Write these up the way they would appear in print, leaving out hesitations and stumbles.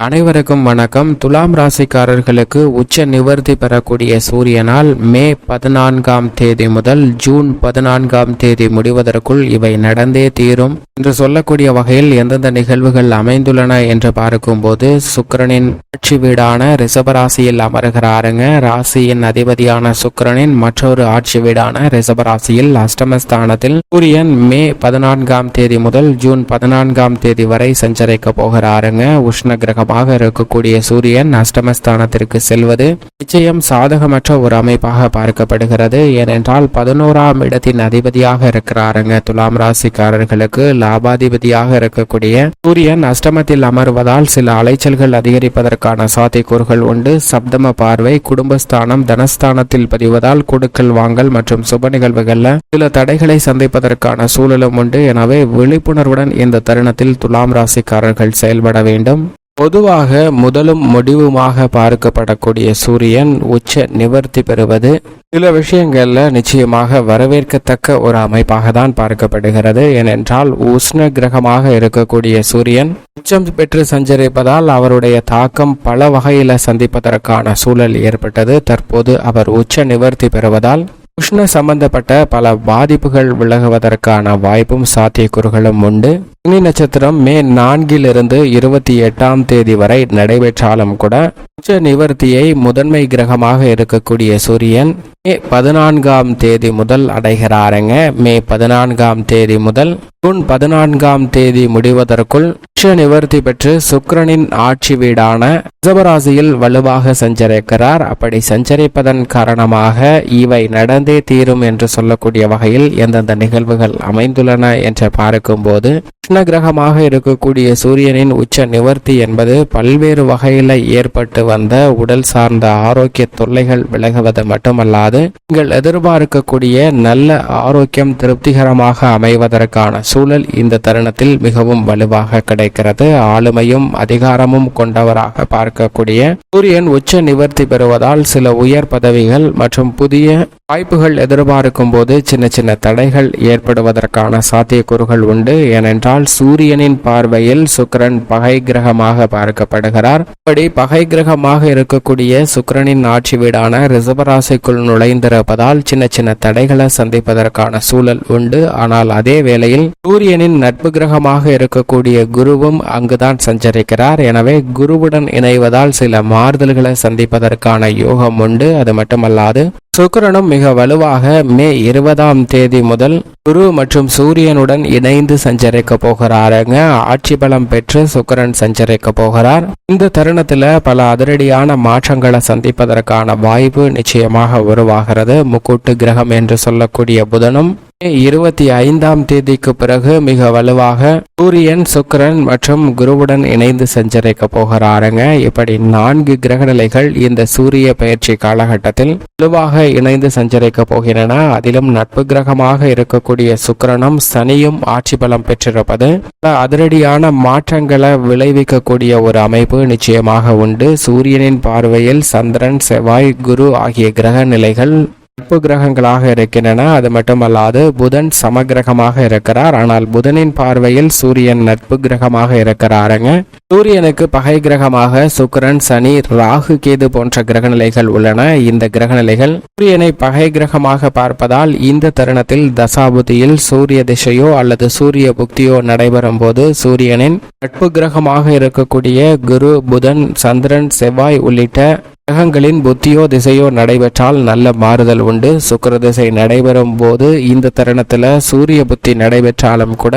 அனைவருக்கும் வணக்கம். துலாம் ராசிக்காரர்களுக்கு உச்ச நிவர்த்தி பெறக்கூடிய சூரியனால் மே 14ஆம் தேதி முதல் ஜூன் 14ஆம் தேதி முடிவதற்குள் இவை நடந்தே தீரும் என்று சொல்லக்கூடிய வகையில் எந்தெந்த நிகழ்வுகள் அமைந்துள்ளன என்று பார்க்கும்போது, சுக்கிரனின் ஆட்சி வீடான ரிஷபராசியில் அமர்கிறாருங்க. ராசியின் அதிபதியான சுக்கிரனின் மற்றொரு ஆட்சி வீடான ரிஷபராசியில் அஷ்டமஸ்தானத்தில் சூரியன் மே 14ஆம் தேதி முதல் ஜூன் 14ஆம் தேதி வரை சஞ்சரிக்க போகிறாருங்க. உஷ்ண கிரகம் இருக்கக்கூடிய சூரியன் அஷ்டமஸ்தானத்திற்கு செல்வது நிச்சயம் சாதகமற்ற ஒரு அமைப்பாக பார்க்கப்படுகிறது. ஏனென்றால் 11ஆம் இடத்தின் அதிபதியாக இருக்கிறாருங்க. துலாம் ராசிக்காரர்களுக்கு லாபாதிபதியாக இருக்கக்கூடிய சூரியன் அஷ்டமத்தில் அமர்வதால் சில அலைச்சல்கள் அதிகரிப்பதற்கான சாத்தியக்கூறுகள் உண்டு. சப்தம பார்வை குடும்பஸ்தானம் தனஸ்தானத்தில் பதிவதால் கொடுக்கல் வாங்கல் மற்றும் சுப நிகழ்வுகள்ல சில தடைகளை சந்திப்பதற்கான சூழலும் உண்டு. எனவே விழிப்புணர்வுடன் இந்த தருணத்தில் துலாம் ராசிக்காரர்கள் செயல்பட வேண்டும். பொதுவாக முதலும் முடிவுமாக பார்க்கப்படக்கூடிய சூரியன் உச்ச நிவர்த்தி பெறுவது சில விஷயங்கள்ல நிச்சயமாக வரவேற்கத்தக்க ஒரு அமைப்பாக தான் பார்க்கப்படுகிறது. ஏனென்றால் உஷ்ண கிரகமாக இருக்கக்கூடிய சூரியன் உச்சம் பெற்று சஞ்சரிப்பதால் அவருடைய தாக்கம் பல வகையில சந்திப்பதற்கான சூழல் ஏற்பட்டது. தற்போது அவர் உச்ச நிவர்த்தி பெறுவதால் உஷ்ண சம்பந்தப்பட்ட பல பாதிப்புகள் விலகுவதற்கான வாய்ப்பும் சாத்தியக்கூறுகளும் உண்டு. அக்னி நட்சத்திரம் மே 4 28ஆம் தேதி வரை நடைபெற்றாலும் கூட உச்ச நிவர்த்தியை முதன்மை கிரகமாக இருக்கக்கூடிய சூரியன் மே 14ஆம் தேதி முதல் அடைகிறாருங்க. மே 14ஆம் தேதி முதல் ஜூன் 14ஆம் தேதி முடிவதற்குள் உச்ச நிவர்த்தி பெற்று சுக்கிரனின் ஆட்சி வீடான ரிஷபராசியில் வலுவாக சஞ்சரிக்கிறார். அப்படி சஞ்சரிப்பதன் காரணமாக இவை நடந்தே தீரும் என்று சொல்லக்கூடிய வகையில் எந்தெந்த நிகழ்வுகள் அமைந்துள்ளன என்று பார்க்கும்போது, உஷ்ண கிரகமாக இருக்கக்கூடிய சூரியனின் உச்ச நிவர்த்தி என்பது பல்வேறு வகையில ஏற்பட்டு வந்த உடல் சார்ந்த ஆரோக்கிய தொல்லைகள் விலகுவது மட்டுமல்லாது, நீங்கள் எதிர்பார்க்கக்கூடிய நல்ல ஆரோக்கியம் திருப்திகரமாக அமைவதற்கான சூழல் இந்த தருணத்தில் மிகவும் வலுவாக கிடைக்கிறது. ஆளுமையும் அதிகாரமும் கொண்டவராக பார்க்கக்கூடிய சூரியன் உச்ச நிவர்த்தி பெறுவதால் சில உயர் பதவிகள் மற்றும் புதிய வாய்ப்புகள் எதிர்பார்க்கும் போது சின்ன சின்ன தடைகள் ஏற்படுவதற்கான சாத்தியக்கூறுகள் உண்டு. ஏனென்றால் சூரியனின் பார்வையில் சுக்கிரன் பகை கிரகமாக பார்க்கப்படுகிறார். இப்படி பகை கிரகமாக இருக்கக்கூடிய சுக்கிரனின் ஆட்சி வீடான ரிஷபராசிக்குள் நுழைந்திருப்பதால் சின்ன சின்ன தடைகளை சந்திப்பதற்கான சூழல் உண்டு. ஆனால் அதே வேளையில் சூரியனின் நட்பு கிரகமாக இருக்கக்கூடிய குருவும் அங்குதான் சஞ்சரிக்கிறார். எனவே குருவுடன் இணைவதால் சில மாறுதல்களை சந்திப்பதற்கான யோகம் உண்டு. அது மட்டுமல்லாது சுக்கிரனும் மிக வலுவாக மே 20ஆம் தேதி முதல் குரு மற்றும் சூரியனுடன் இணைந்து சஞ்சரிக்க போகிறாருங்க. ஆட்சி பலம் பெற்று சுக்கிரன் சஞ்சரிக்க போகிறார். இந்த தருணத்துல பல அதிரடியான மாற்றங்களை சந்திப்பதற்கான வாய்ப்பு நிச்சயமாக உருவாகிறது. முக்கூட்டு கிரகம் என்று சொல்லக்கூடிய புதனும் மே 25ஆம் தேதிக்கு பிறகு மிக வலுவாக சூரியன் சுக்கிரன் மற்றும் குருவுடன் இணைந்து சஞ்சரிக்க போகிறாருங்க. இப்படி 4 கிரகநிலைகள் இந்த சூரிய பயிற்சி காலகட்டத்தில் வலுவாக இணைந்து சஞ்சரிக்க போகின்றன. அதிலும் நட்பு கிரகமாக இருக்கக்கூடிய சுக்கிரனும் சனியும் ஆட்சி பலம் பெற்றிருப்பது பல அதிரடியான மாற்றங்களை விளைவிக்கக்கூடிய ஒரு அமைப்பு நிச்சயமாக உண்டு. சூரியனின் பார்வையில் சந்திரன் செவ்வாய் குரு ஆகிய கிரக நிலைகள் நட்பு கிரகங்களாக இருக்கின்றன. அது மட்டுமல்லாது புதன் சமகிரகமாக இருக்கிறார். ஆனால் புதனின் பார்வையில் சூரியன் நட்பு கிரகமாக இருக்கிறாருங்க. சூரியனுக்கு பகை கிரகமாக சுக்கிரன் சனி ராகு கேது போன்ற கிரகநிலைகள் உள்ளன. இந்த கிரகநிலைகள் சூரியனை பகை கிரகமாக பார்ப்பதால் இந்த தருணத்தில் தசாபுதியில் சூரிய திசையோ அல்லது சூரிய புக்தியோ நடைபெறும் போது சூரியனின் நட்பு கிரகமாக இருக்கக்கூடிய குரு புதன் சந்திரன் செவ்வாய் உள்ளிட்ட கிரகங்களின் புத்தியோ திசையோ நடைபெற்றால் நல்ல மாறுதல் உண்டு. சுக்கிர திசை நடைபெறும் போது இந்த தருணத்துல சூரிய புத்தி நடைபெற்றாலும் கூட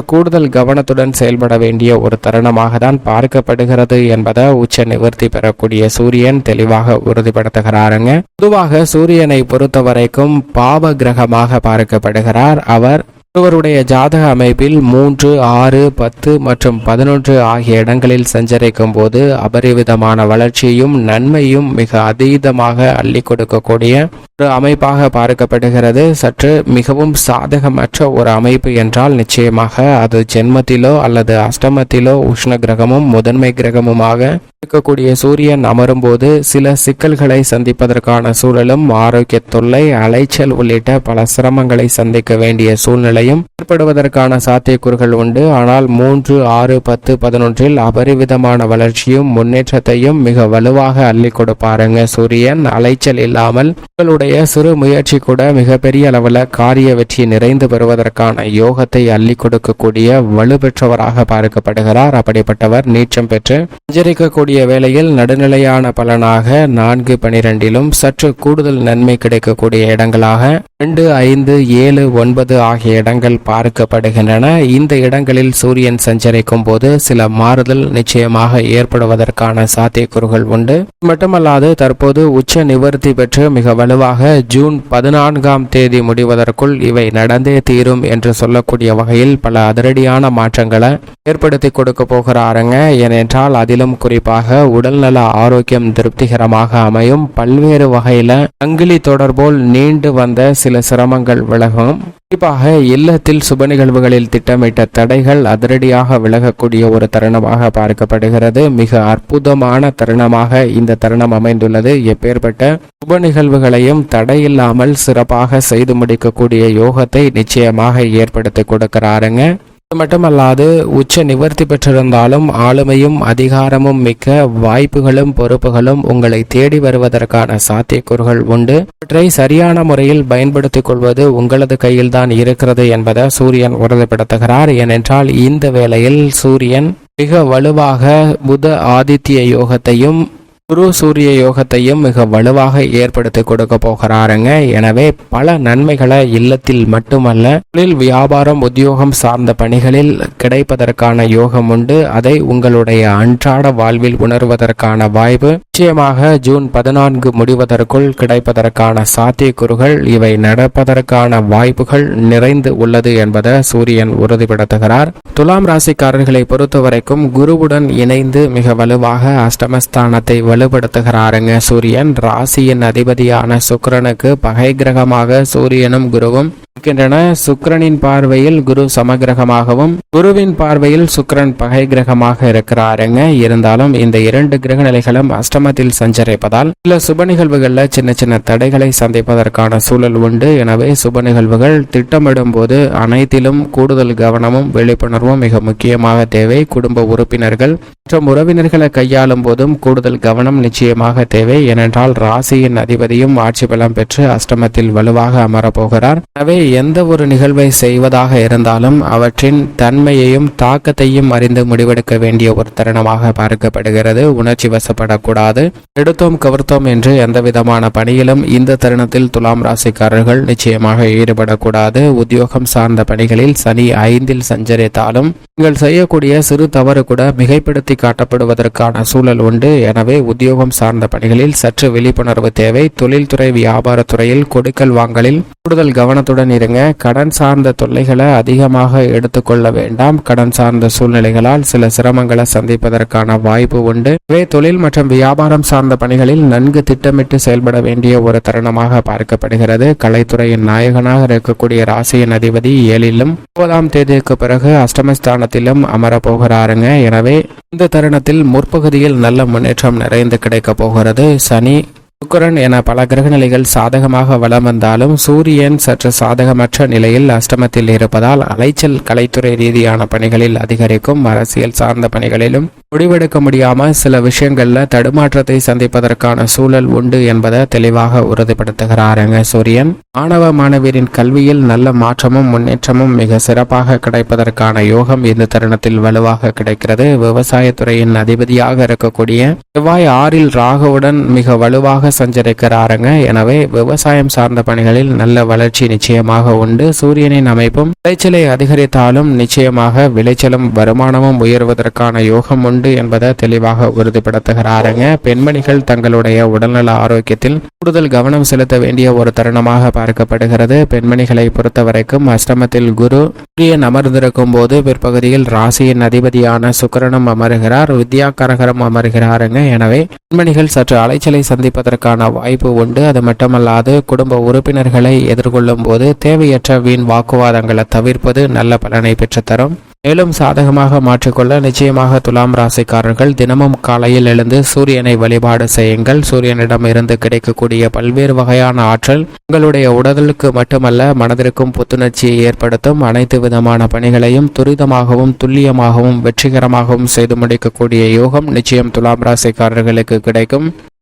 கூடுதல் கவனத்துடன் செயல்பட வேண்டிய ஒரு தருணமாக தான் பார்க்கப்படுகிறது என்பதை உச்ச நிவர்த்தி பெறக்கூடிய சூரியன் தெளிவாக உறுதிப்படுத்துகிறாருங்க. பொதுவாக சூரியனை பொறுத்த வரைக்கும் பாவ கிரகமாக பார்க்கப்படுகிறார். அவர் ஒருவருடைய ஜாதக அமைப்பில் 3, 6, 10 மற்றும் 11 ஆகிய இடங்களில் சஞ்சரிக்கும் போது அபரிவிதமான வளர்ச்சியும் நன்மையும் மிக அதீதமாக அள்ளி கொடுக்கக்கூடிய ஒரு அமைப்பாக பார்க்கப்படுகிறது. சற்று மிகவும் சாதகமற்ற ஒரு அமைப்பு என்றால் நிச்சயமாக அது ஜென்மத்திலோ அல்லது அஷ்டமத்திலோ உஷ்ண கிரகமும் முதன்மை கிரகமுமாக இருக்கக்கூடிய சூரியன் அமரும் போது சில சிக்கல்களை சந்திப்பதற்கான சூழலும், ஆரோக்கிய தொல்லை, அலைச்சல் உள்ளிட்ட பல சிரமங்களை சந்திக்க வேண்டிய சூழ்நிலையும் ஏற்படுவதற்கான சாத்தியக்கூறுகள் உண்டு. ஆனால் 3, 6, 10, 11 அபரிவிதமான வளர்ச்சியும் முன்னேற்றத்தையும் மிக வலுவாக அள்ளி கொடுப்பாருங்க சூரியன். அலைச்சல் இல்லாமல் உங்களுடைய சிறு முயற்சி கூட மிகப்பெரிய அளவில் காரிய வெற்றி நிறைந்து பெறுவதற்கான யோகத்தை அள்ளி கொடுக்கக்கூடிய வலுப்பெற்றவராக பார்க்கப்படுகிறார். அப்படிப்பட்டவர் நீச்சம் பெற்று சஞ்சரிக்கக்கூடிய வேளையில் நடுநிலையான பலனாக 4, 12 சற்று கூடுதல் நன்மை கிடைக்கக்கூடிய இடங்களாக 2, 5, 7, 9 ஆகிய இடங்கள் பார்க்கப்படுகின்றன. இந்த இடங்களில் சூரியன் சஞ்சரிக்கும் போது சில மாறுதல் நிச்சயமாக ஏற்படுவதற்கான சாத்தியக்கூறுகள் உண்டு. மட்டுமல்லாது தற்போது உச்ச நிவர்த்தி பெற்று மிக வலுவாக ஜூன் 14ஆம் தேதி முடிவதற்குள் இவை நடந்தே தீரும் என்று சொல்லக்கூடிய வகையில் பல அதிரடியான மாற்றங்களை ஏற்படுத்தி கொடுக்க போகிறாருங்க. ஏனென்றால் அதிலும் குறிப்பாக உடல்நல ஆரோக்கியம் திருப்திகரமாக அமையும். பல்வேறு வகையில சங்கிலி தொடர்போல் நீண்டு வந்த சில சிரமங்கள் விலகும். குறிப்பாக இல்லத்தில் சுப நிகழ்வுகளில் திட்டமிட்ட தடைகள் அதிரடியாக விலகக்கூடிய ஒரு தருணமாக பார்க்கப்படுகிறது. மிக அற்புதமான தருணமாக இந்த தருணம் அமைந்துள்ளது. எப்பேற்பட்ட சுப நிகழ்வுகளையும் தடையில்லாமல் சிறப்பாக செய்து முடிக்கக்கூடிய யோகத்தை நிச்சயமாக ஏற்படுத்தி கொடுக்கிறாருங்க. இது மட்டுமல்லாது உச்ச நிவர்த்தி பெற்றிருந்தாலும் ஆளுமையும் அதிகாரமும் மிக்க வாய்ப்புகளும் பொறுப்புகளும் உங்களை தேடி வருவதற்கான சாத்தியக்கூறுகள் உண்டு. இவற்றை சரியான முறையில் பயன்படுத்திக் கொள்வது உங்களது கையில்தான் இருக்கிறது என்பதை சூரியன் உறுதிப்படுத்துகிறார். ஏனென்றால் இந்த வேளையில் சூரியன் மிக வலுவாக புத ஆதித்ய யோகத்தையும் குரு சூரிய யோகத்தையும் மிக வலுவாக ஏற்படுத்தி கொடுக்க போகிறாருங்க. எனவே பல நன்மைகளை இல்லத்தில் மட்டுமல்ல தொழில், வியாபாரம், உத்தியோகம் சார்ந்த பணிகளில் கிடைப்பதற்கான யோகம் உண்டு. அதை உங்களுடைய அன்றாட வாழ்வில் உணர்வதற்கான வாய்ப்பு நிச்சயமாக ஜூன் 14 முடிவதற்குள் கிடைப்பதற்கான சாத்தியக்கூறுகள், இவை நடப்பதற்கான வாய்ப்புகள் நிறைந்து உள்ளது என்பதை சூரியன் உறுதிப்படுத்துகிறார். துலாம் ராசிக்காரர்களை பொறுத்தவரைக்கும் குருவுடன் இணைந்து மிக வலுவாக அஷ்டமஸ்தானத்தை வலுப்படுத்துகிறாருங்க சூரியன். ராசியின் அதிபதியான சுக்கிரனுக்கு பகை கிரகமாக சூரியனும் குருவும் இருக்கின்றன. சுக்கிரனின் பார்வையில் குரு சமகிரகமாகவும் குருவின் பார்வையில் சுக்கிரன் பகை கிரகமாக இருக்கிறாருங்க. இருந்தாலும் இந்த 2 கிரக நிலைகளும் அஷ்டமத்தில் சஞ்சரிப்பதால் சில சுப நிகழ்வுகளில் சின்ன சின்ன தடைகளை சந்திப்பதற்கான சூழல் உண்டு. எனவே சுப நிகழ்வுகள் திட்டமிடும் போது அனைத்திலும் கூடுதல் கவனமும் விழிப்புணர்வும் மிக முக்கியமாக தேவை. குடும்ப உறுப்பினர்கள் மற்றும் உறவினர்களை கையாளும் போதும் கூடுதல் கவனம் நிச்சயமாக தேவை. ஏனென்றால் ராசியின் அதிபதியும் ஆட்சி பலம் பெற்று அஷ்டமத்தில் வலுவாக அமரப்போகிறார். எனவே எந்த ஒரு நிகழ்வை செய்வதாக இருந்தாலும் அவற்றின் தன்மையையும் தாக்கத்தையும் அறிந்து முடிவெடுக்க வேண்டிய ஒரு தருணமாக பார்க்கப்படுகிறது. உணர்ச்சி வசப்படக்கூடாது. எடுத்தோம் கவர்த்தோம் என்று எந்த விதமான பணியிலும் இந்த தருணத்தில் துலாம் ராசிக்காரர்கள் நிச்சயமாக ஈடுபடக்கூடாது. உத்தியோகம் சார்ந்த பணிகளில் சனி 5இல் சஞ்சரித்தாலும் நீங்கள் செய்யக்கூடிய சிறு தவறு கூட மிகைப்படுத்தி காட்டப்படுவதற்கான சூழல் உண்டு. எனவே உத்தியோகம் சார்ந்த பணிகளில் சற்று விழிப்புணர்வு தேவை. தொழில்துறை, வியாபாரத்துறையில் கொடுக்கல் வாங்கலில் கூடுதல் கவனத்துடன் இருங்க. கடன் சார்ந்த தொல்லைகளை அதிகமாக எடுத்துக்கொள்ள வேண்டாம். கடன் சார்ந்த சூழ்நிலைகளால் சில சிரமங்களை சந்திப்பதற்கான வாய்ப்பு உண்டு. இவை தொழில் மற்றும் வியாபாரம் சார்ந்த பணிகளில் நன்கு திட்டமிட்டு செயல்பட வேண்டிய ஒரு தருணமாக பார்க்கப்படுகிறது. கலைத்துறையின் நாயகனாக இருக்கக்கூடிய ராசியின் அதிபதி 7இலும் 9ஆம் தேதிக்கு பிறகு அஷ்டமஸ்தானத்திலும் அமரப்போகிறாருங்க. எனவே இந்த தருணத்தில் முற்பகுதியில் நல்ல முன்னேற்றம் நிறைந்து கிடைக்க போகிறது. சனி, சுக்கிரன் என பல கிரக நிலைகள் சாதகமாக வலம் வந்தாலும் சூரியன் சற்று சாதகமற்ற நிலையில் அஷ்டமத்தில் இருப்பதால் அலைச்சல் கலைத்துறை ரீதியான பணிகளில் அதிகரிக்கும். அரசியல் சார்ந்த பணிகளிலும் முடிவெடுக்க முடியாமல் சில விஷயங்கள்ல தடுமாற்றத்தை சந்திப்பதற்கான சூழல் உண்டு என்பதை தெளிவாக உறுதிப்படுத்துகிறாருங்க சூரியன். மாணவ மாணவியரின் கல்வியில் நல்ல மாற்றமும் முன்னேற்றமும் மிக சிறப்பாக கிடைப்பதற்கான யோகம் இந்த தருணத்தில் வலுவாக கிடைக்கிறது. விவசாயத்துறையின் அதிபதியாக இருக்கக்கூடிய செவ்வாய் 6இல் ராகுவுடன் மிக வலுவாக சஞ்சரிக்கிறாருங்க. எனவே விவசாயம் சார்ந்த பணிகளில் நல்ல வளர்ச்சி நிச்சயமாக உண்டு. சூரியனின் அமைப்பும் விளைச்சலை அதிகரித்தாலும் நிச்சயமாக விளைச்சலும் வருமானமும் உயர்வதற்கான யோகம் உண்டு. உண்டு என்பதை தெளிவாக உறுதிப்படுத்துகிறாருங்க. பெண்மணிகள் தங்களுடைய உடல்நல ஆரோக்கியத்தில் கூடுதல் கவனம் செலுத்த வேண்டிய ஒரு தருணமாக பார்க்கப்படுகிறது. பெண்மணிகளை பொறுத்த வரைக்கும் அஷ்டமத்தில் குரு சூரியன் அமர்ந்திருக்கும் போது பிற்பகுதியில் ராசியின் அதிபதியான சுக்கிரனும் அமர்கிறார், வித்யாகாரகரும் அமர்கிறாருங்க. எனவே பெண்மணிகள் சற்று அலைச்சலை சந்திப்பதற்கான வாய்ப்பு உண்டு. அது மட்டுமல்லாது குடும்ப உறுப்பினர்களை எதிர்கொள்ளும் போது தேவையற்ற வீண் வாக்குவாதங்களை தவிர்ப்பது நல்ல பலனை பெற்றுத்தரும். மேலும் சாதகமாக மாற்றிக்கொள்ள நிச்சயமாக துலாம் ராசிக்காரர்கள் தினமும் காலையில் எழுந்து சூரியனை வழிபாடு செய்யுங்கள். சூரியனிடம் இருந்து கிடைக்கக்கூடிய பல்வேறு வகையான ஆற்றல் உங்களுடைய உடலுக்கு மட்டுமல்ல மனதிற்கும் புத்துணர்ச்சியை ஏற்படுத்தும். அனைத்து விதமான பணிகளையும் துரிதமாகவும் துல்லியமாகவும் வெற்றிகரமாகவும் செய்து முடிக்கக்கூடிய யோகம் நிச்சயம் துலாம் ராசிக்காரர்களுக்கு கிடைக்கும்.